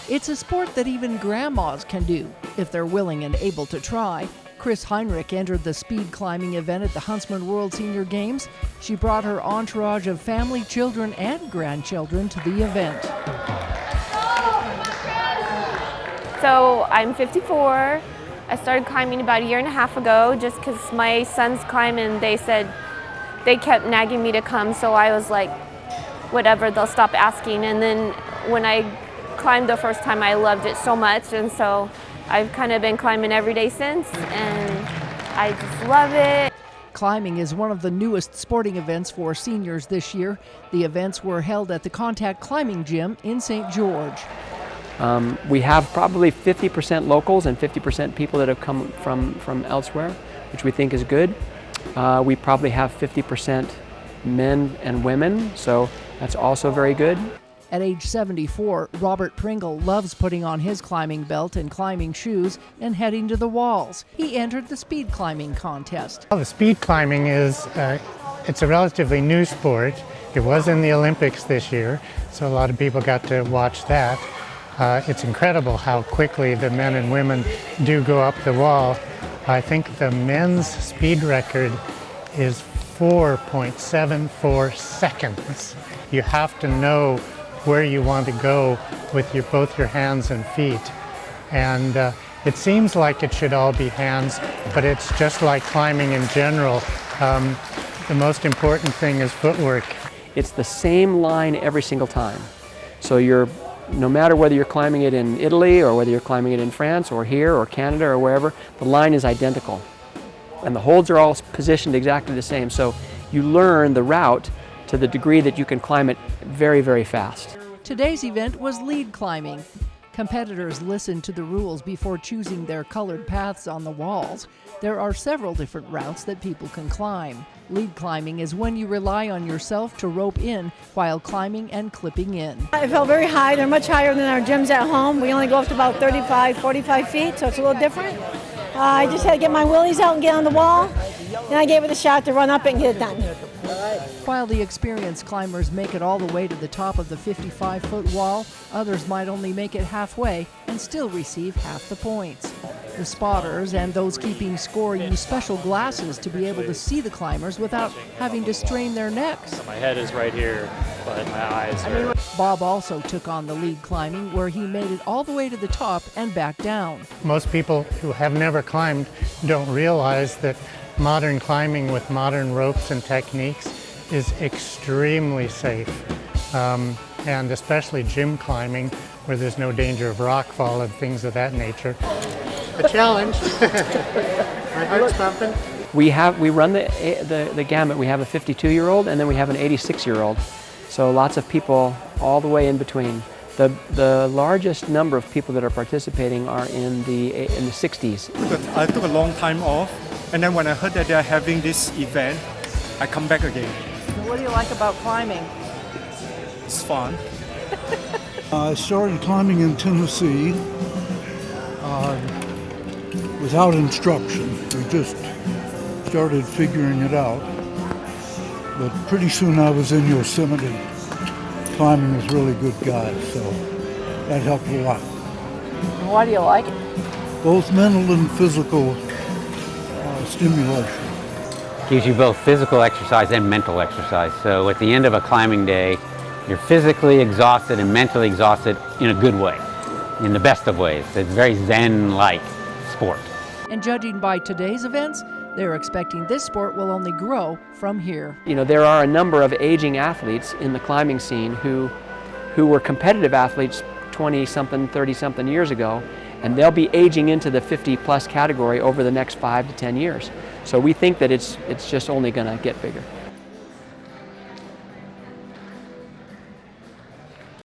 It's a sport that even grandmas can do, if they're willing and able to try. Chris Heinrich entered the speed climbing event at the Huntsman World Senior Games. She brought her entourage of family, children, and grandchildren to the event. So I'm 54. I started climbing about a year and a half ago just because my sons climb and they said they kept nagging me to come, so I was like, whatever, they'll stop asking. And then when I climbed the first time, I loved it so much, and so I've kind of been climbing every day since, and I just love it. Climbing is one of the newest sporting events for seniors this year. The events were held at the Contact Climbing Gym in St. George. We have probably 50% locals and 50% people that have come from elsewhere, which we think is good. We probably have 50% men and women, so that's also very good. At age 74, Robert Pringle loves putting on his climbing belt and climbing shoes and heading to the walls. He entered the speed climbing contest. Well, the speed climbing is it's a relatively new sport. It was in the Olympics this year, so a lot of people got to watch that. It's incredible how quickly the men and women do go up the wall. I think the men's speed record is 4.74 seconds. You have to know where you want to go with both your hands and feet. And it seems like it should all be hands, but it's just like climbing in general. The most important thing is footwork. It's the same line every single time. So no matter whether you're climbing it in Italy or whether you're climbing it in France or here or Canada or wherever, the line is identical. And the holds are all positioned exactly the same. So you learn the route to the degree that you can climb it very, very fast. Today's event was lead climbing. Competitors listen to the rules before choosing their colored paths on the walls. There are several different routes that people can climb. Lead climbing is when you rely on yourself to rope in while climbing and clipping in. I felt very high. They're much higher than our gyms at home. We only go up to about 35, 45 feet, so it's a little different. I just had to get my willies out and get on the wall. Then I gave it a shot to run up it and get it done. While the experienced climbers make it all the way to the top of the 55-foot wall, others might only make it halfway and still receive half the points. The spotters and those keeping score use special glasses to be able to see the climbers without having to strain their necks. My head is right here, but my eyes are... Bob also took on the lead climbing, where he made it all the way to the top and back down. Most people who have never climbed don't realize that modern climbing with modern ropes and techniques is extremely safe, and especially gym climbing where there's no danger of rock fall and things of that nature. A challenge. My heart's pumping. We run the gamut. We have a 52-year-old and then we have an 86-year-old. So lots of people all the way in between. The largest number of people that are participating are in the 60s. I took a long time off, and then when I heard that they're having this event, I come back again. What do you like about climbing? It's fun. I started climbing in Tennessee without instruction. We just started figuring it out. But pretty soon I was in Yosemite climbing with really good guides, so that helped a lot. Why do you like it? Both mental and physical stimulation. Gives you both physical exercise and mental exercise. So at the end of a climbing day, you're physically exhausted and mentally exhausted in a good way, in the best of ways. It's very Zen-like sport. And judging by today's events, they're expecting this sport will only grow from here. You know, there are a number of aging athletes in the climbing scene who were competitive athletes 20-something, 30-something years ago, and they'll be aging into the 50-plus category over the next 5 to 10 years. So we think that it's just only going to get bigger.